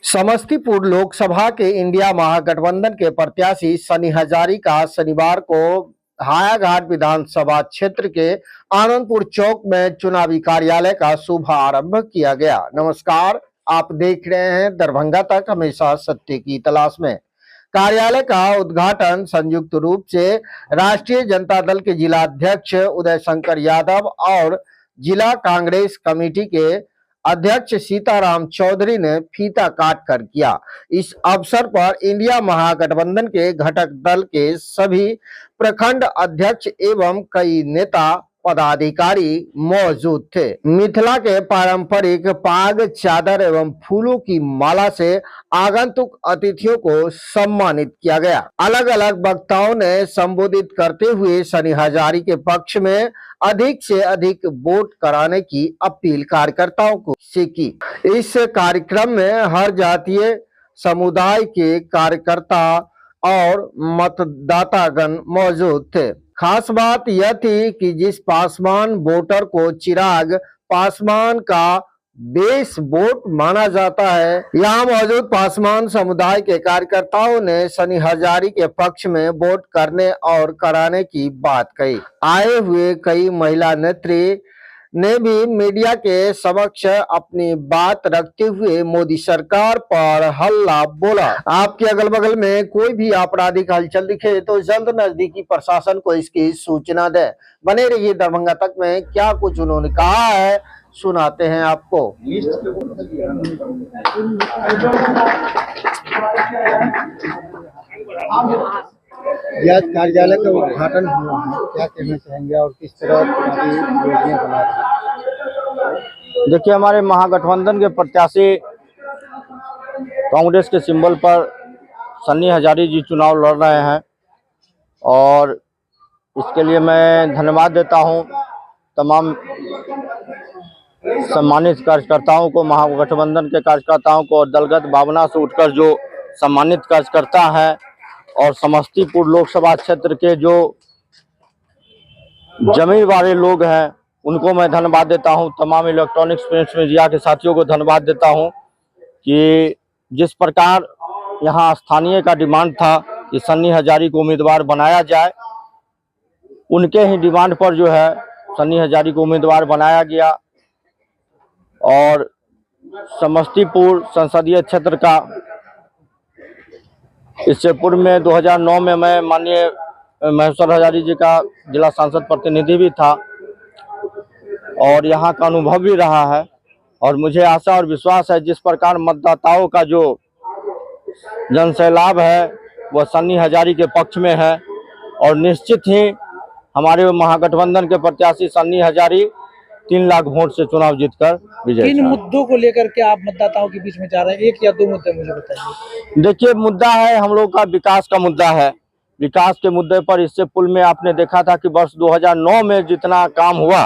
समस्तीपुर लोकसभा के इंडिया महागठबंधन के प्रत्याशी सनी हजारी का शनिवार को हायाघाट विधानसभा क्षेत्र के आनंदपुर चौक में चुनावी कार्यालय का शुभारंभ किया गया। नमस्कार, आप देख रहे हैं दरभंगा तक, हमेशा सत्य की तलाश में। कार्यालय का उद्घाटन संयुक्त रूप से राष्ट्रीय जनता दल के जिला अध्यक्ष उदय शंकर यादव और जिला कांग्रेस कमेटी के अध्यक्ष सीताराम चौधरी ने फीता काट कर किया। इस अवसर पर इंडिया महागठबंधन के घटक दल के सभी प्रखंड अध्यक्ष एवं कई नेता पदाधिकारी मौजूद थे। मिथिला के पारंपरिक पाग, चादर एवं फूलों की माला से आगंतुक अतिथियों को सम्मानित किया गया। अलग अलग वक्ताओं ने संबोधित करते हुए सनी हजारी के पक्ष में अधिक से अधिक वोट कराने की अपील कार्यकर्ताओं को से की। इस कार्यक्रम में हर जातीय समुदाय के कार्यकर्ता और मतदातागण मौजूद थे। खास बात यह थी कि जिस पासवान वोटर को चिराग पासवान का बेस वोट माना जाता है, यहाँ मौजूद पासवान समुदाय के कार्यकर्ताओं ने सनी हजारी के पक्ष में वोट करने और कराने की बात कही। आए हुए कई महिला नेत्री ने भी मीडिया के समक्ष अपनी बात रखते हुए मोदी सरकार पर हल्ला बोला। आपके अगल बगल में कोई भी आपराधिक हलचल दिखे तो जल्द नजदीकी प्रशासन को इसकी सूचना दे। बने रहिए दरभंगा तक में, क्या कुछ उन्होंने कहा है सुनाते हैं आपको। आज कार्यालय का उद्घाटन हुआ है, क्या कहना चाहेंगे और किस तरह की योजना बना रहे हैं? देखिए, हमारे महागठबंधन के प्रत्याशी कांग्रेस के सिंबल पर सनी हजारी जी चुनाव लड़ रहे हैं और इसके लिए मैं धन्यवाद देता हूं तमाम सम्मानित कार्यकर्ताओं को, महागठबंधन के कार्यकर्ताओं को और दलगत भावना से उठकर जो सम्मानित कार्यकर्ता है और समस्तीपुर लोकसभा क्षेत्र के जो जमीन वाले लोग हैं उनको मैं धन्यवाद देता हूं। तमाम इलेक्ट्रॉनिक्स प्रिंट मीडिया के साथियों को धन्यवाद देता हूं कि जिस प्रकार यहां स्थानीय का डिमांड था कि सनी हजारी को उम्मीदवार बनाया जाए, उनके ही डिमांड पर जो है सनी हजारी को उम्मीदवार बनाया गया और समस्तीपुर संसदीय क्षेत्र का इससे पूर्व में 2009 में मैं माननीय महेश्वर हजारी जी का जिला सांसद प्रतिनिधि भी था और यहाँ का अनुभव भी रहा है और मुझे आशा और विश्वास है जिस प्रकार मतदाताओं का जो जनसैलाब है वह सनी हजारी के पक्ष में है और निश्चित ही हमारे महागठबंधन के प्रत्याशी सनी हजारी 3 लाख वोट से चुनाव जीतकर विजय। किन मुद्दों को लेकर के आप मतदाताओं के बीच में जा रहे हैं? 1 या 2 मुद्दे मुझे बताइए। देखिए, मुद्दा है हम लोग का विकास का मुद्दा है। विकास के मुद्दे पर इससे पूर्व में आपने देखा था कि वर्ष 2009 में जितना काम हुआ,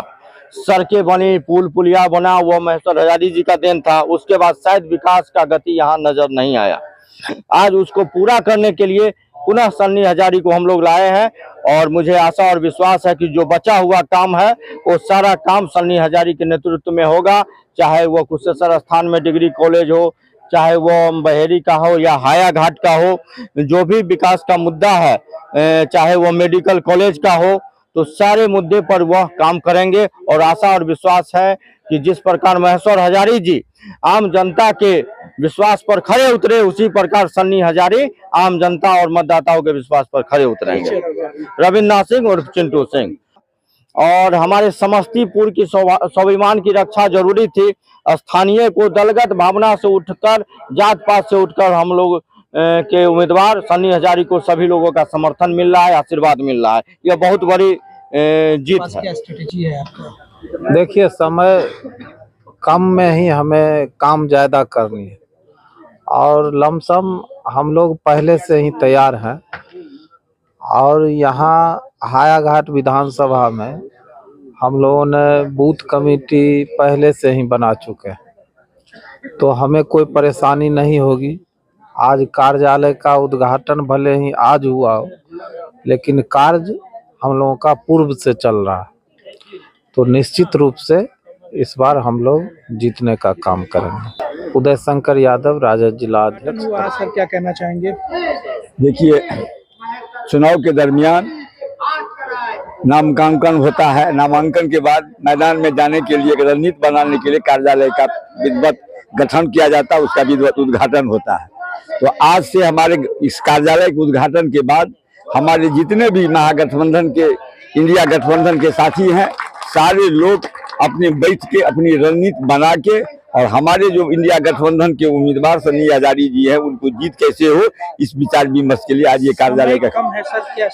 सड़कें बनी, पुल पुलिया बना, वो महेश्वर हजारी जी का देन था। उसके बाद शायद विकास का गति यहाँ नजर नहीं आया। आज उसको पूरा करने के लिए पुनः सनी हजारी को हम लोग लाए हैं और मुझे आशा और विश्वास है कि जो बचा हुआ काम है वो सारा काम सनी हजारी के नेतृत्व में होगा। चाहे वो कुशेश्वर स्थान में डिग्री कॉलेज हो, चाहे वो बहेरी का हो या हायाघाट का हो, जो भी विकास का मुद्दा है, चाहे वो मेडिकल कॉलेज का हो, तो सारे मुद्दे पर वह काम करेंगे और आशा और विश्वास है कि जिस प्रकार महेश्वर हजारी जी आम जनता के विश्वास पर खड़े उतरे, उसी प्रकार सनी हजारी आम जनता और मतदाताओं के विश्वास पर खड़े उतरेंगे। रविन्द्र सिंह और चिंटू सिंह। और हमारे समस्तीपुर की स्वाभिमान की रक्षा जरूरी थी। स्थानीय को दलगत भावना से उठकर, जात पात से उठकर हम लोग के उम्मीदवार सनी हजारी को सभी लोगों का समर्थन मिल रहा है, आशीर्वाद मिल रहा है। यह बहुत बड़ी जीत है। क्या स्ट्रेटेजी है आपका? देखिए, समय कम में ही हमें काम ज्यादा करनी है और लमसम हम लोग पहले से ही तैयार हैं और यहाँ हायाघाट विधानसभा में हम लोगों ने बूथ कमेटी पहले से ही बना चुके हैं, तो हमें कोई परेशानी नहीं होगी। आज कार्यालय का उद्घाटन भले ही आज हुआ हो, लेकिन कार्य हम लोगों का पूर्व से चल रहा है, तो निश्चित रूप से इस बार हम लोग जीतने का काम करेंगे। उदय शंकर यादव, राजद जिला अध्यक्ष। हुआ सर, क्या कहना चाहेंगे? देखिए, चुनाव के दरमियान नामांकन होता है। नामांकन के बाद मैदान में जाने के लिए, रणनीति बनाने के लिए कार्यालय का विधिवत गठन किया जाता है, उसका विधिवत उद्घाटन होता है। तो आज से हमारे इस कार्यालय के उद्घाटन के बाद हमारे जितने भी महागठबंधन के, इंडिया गठबंधन के साथी हैं, सारे लोग अपने बैठ के अपनी रणनीति बना के, और हमारे जो इंडिया गठबंधन के उम्मीदवार सन्नी हजारी जी हैं, उनको जीत कैसे हो, इस विचार विमर्श के लिए आज ये कार्यालय का कम है सर, क्या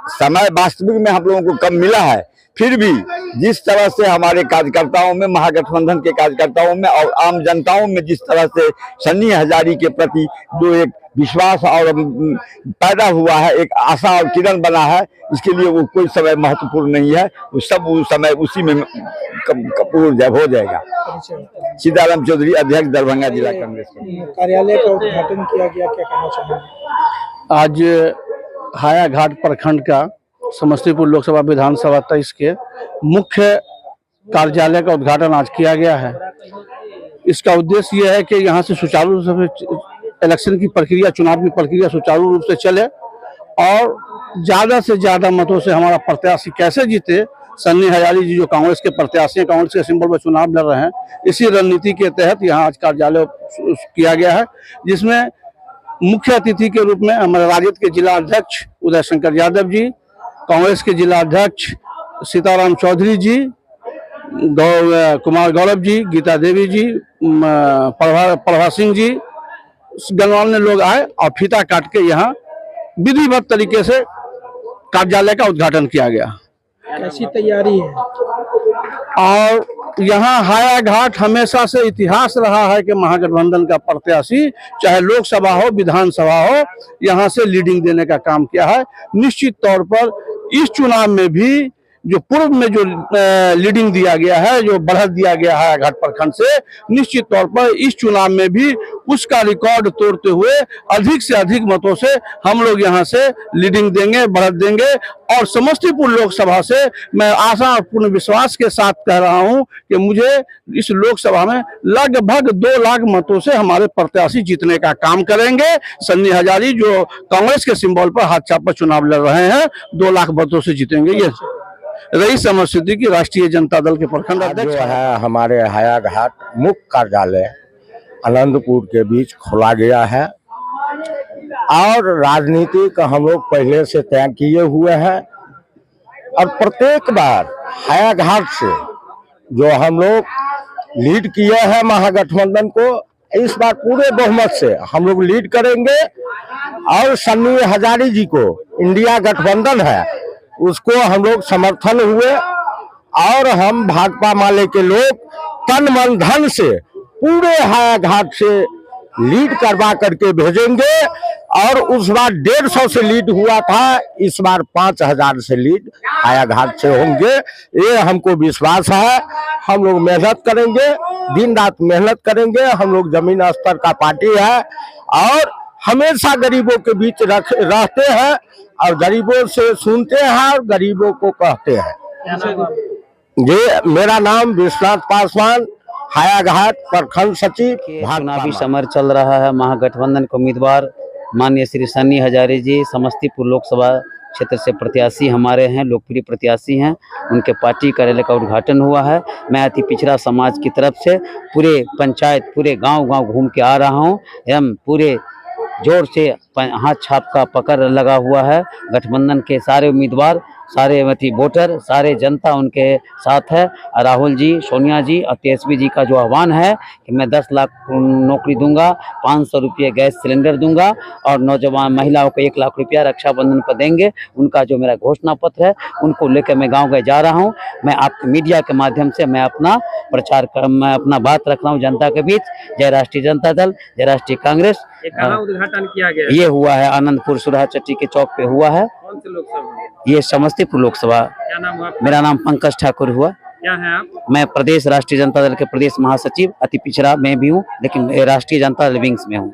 समय वास्तविक में हम लोगों को कम मिला है। फिर भी जिस तरह से हमारे कार्यकर्ताओं में, महागठबंधन के कार्यकर्ताओं में और आम जनताओं में जिस तरह से सन्नी हजारी के प्रति जो एक विश्वास और पैदा हुआ है, एक आशा और किरण बना है, इसके लिए वो कोई समय महत्वपूर्ण नहीं है। वो सब वो समय उसी में पूर्ण हो जाएगा। सीताराम चौधरी, अध्यक्ष दरभंगा जिला कांग्रेस। कार्यालय का उद्घाटन किया गया, क्या कहना चाहेंगे? आज हायाघाट प्रखंड का समस्तीपुर लोकसभा विधानसभा 23 के मुख्य कार्यालय का उद्घाटन आज किया गया है। इसका उद्देश्य यह है कि यहाँ से सुचारू रूप से इलेक्शन की प्रक्रिया, चुनाव की प्रक्रिया सुचारू रूप से चले और ज्यादा से ज्यादा मतों से हमारा प्रत्याशी कैसे जीते। सन्नी हजारी जी जो कांग्रेस के प्रत्याशी हैं, कांग्रेस के सिंबल पर चुनाव लड़ रहे हैं, इसी रणनीति के तहत यहाँ आज कार्यालय किया गया है, जिसमें मुख्य अतिथि के रूप में हमारे राजद के जिला अध्यक्ष उदय शंकर यादव जी, कांग्रेस के जिला अध्यक्ष सीताराम चौधरी जी, कुमार गौरव जी, गीता देवी जी, प्रभा सिंह जी, गणमान्य लोग आए और फीता काट के यहाँ विधिवत तरीके से कार्यालय का उद्घाटन किया गया। कैसी तैयारी है? और यहाँ हायाघाट हमेशा से इतिहास रहा है कि महागठबंधन का प्रत्याशी चाहे लोकसभा हो, विधानसभा हो, यहाँ से लीडिंग देने का काम किया है। निश्चित तौर पर इस चुनाव में भी जो पूर्व में जो लीडिंग दिया गया है, जो बढ़त दिया गया है हायाघाट प्रखंड से, निश्चित तौर पर इस चुनाव में भी उसका रिकॉर्ड तोड़ते हुए अधिक से अधिक मतों से हम लोग यहाँ से लीडिंग देंगे, बढ़त देंगे। और समस्तीपुर लोकसभा से मैं आशा और पूर्ण विश्वास के साथ कह रहा हूँ कि मुझे इस लोकसभा में लगभग 2 लाख मतों से हमारे प्रत्याशी जीतने का काम करेंगे। सन्नी हजारी जो कांग्रेस के सिंबल पर हाथ छाप पर चुनाव लड़ रहे हैं, 2 लाख मतों से जीतेंगे। ये रईस अमर सिद्दीकी राष्ट्रीय जनता दल के प्रखंड अध्यक्ष जो है हमारे हायाघाट मुख्य कार्यालय आनंदपुर के बीच खोला गया है और राजनीति का हम लोग पहले से तय किए हुए हैं और प्रत्येक बार हायाघाट से जो हम लोग लीड किए हैं महागठबंधन को, इस बार पूरे बहुमत से हम लोग लीड करेंगे और सन्नी हजारी जी को इंडिया गठबंधन है उसको हम लोग समर्थन हुए और हम भाकपा माले के लोग तन मन धन से पूरे हायाघाट से लीड करवा करके भेजेंगे। और उस बार 150 से लीड हुआ था, इस बार 5000 से लीड हायाघाट से होंगे, ये हमको विश्वास है। हम लोग मेहनत करेंगे, दिन रात मेहनत करेंगे। हम लोग जमीन स्तर का पार्टी है और हमेशा गरीबों के बीच रहते हैं और गरीबों से सुनते हैं और गरीबों को कहते हैं। ये मेरा नाम विश्वनाथ पासवान, हायाघाट प्रखंड सचिव। चुनावी समर चल रहा है। महागठबंधन के उम्मीदवार माननीय श्री सन्नी हजारी जी समस्तीपुर लोकसभा क्षेत्र से प्रत्याशी हमारे हैं, लोकप्रिय प्रत्याशी हैं। उनके पार्टी कार्यालय का उद्घाटन हुआ है। मैं अति पिछड़ा समाज की तरफ से पूरे पंचायत, पूरे गांव घूम के आ रहा हूं एवं पूरे जोर से हाथ छाप का पकड़ लगा हुआ है। गठबंधन के सारे उम्मीदवार, सारे वोटर, सारे जनता उनके साथ है। राहुल जी, सोनिया जी और तेजस्वी जी का जो आह्वान है कि मैं 10 लाख नौकरी दूंगा, 500 रुपये गैस सिलेंडर दूंगा और नौजवान महिलाओं को 1 लाख रुपया रक्षाबंधन पर देंगे, उनका जो मेरा घोषणा पत्र है उनको लेकर मैं गाँव जा रहा हूँ। मैं आपके मीडिया के माध्यम से मैं अपना प्रचार मैं अपना बात रख रहा हूँ जनता के बीच। जय राष्ट्रीय जनता दल, जय राष्ट्रीय कांग्रेस। कहाँ उद्घाटन किया गया? ये हुआ है आनंदपुर सुरहा चट्टी के चौक पे हुआ है। कौन से लोकसभा? ये समस्तीपुर लोकसभा। क्या नाम हुआ? मेरा नाम पंकज ठाकुर हुआ। क्या है आप? मैं प्रदेश राष्ट्रीय जनता दल के प्रदेश महासचिव, अति पिछड़ा मैं भी हूँ, लेकिन राष्ट्रीय जनता दल विंग्स में हूँ।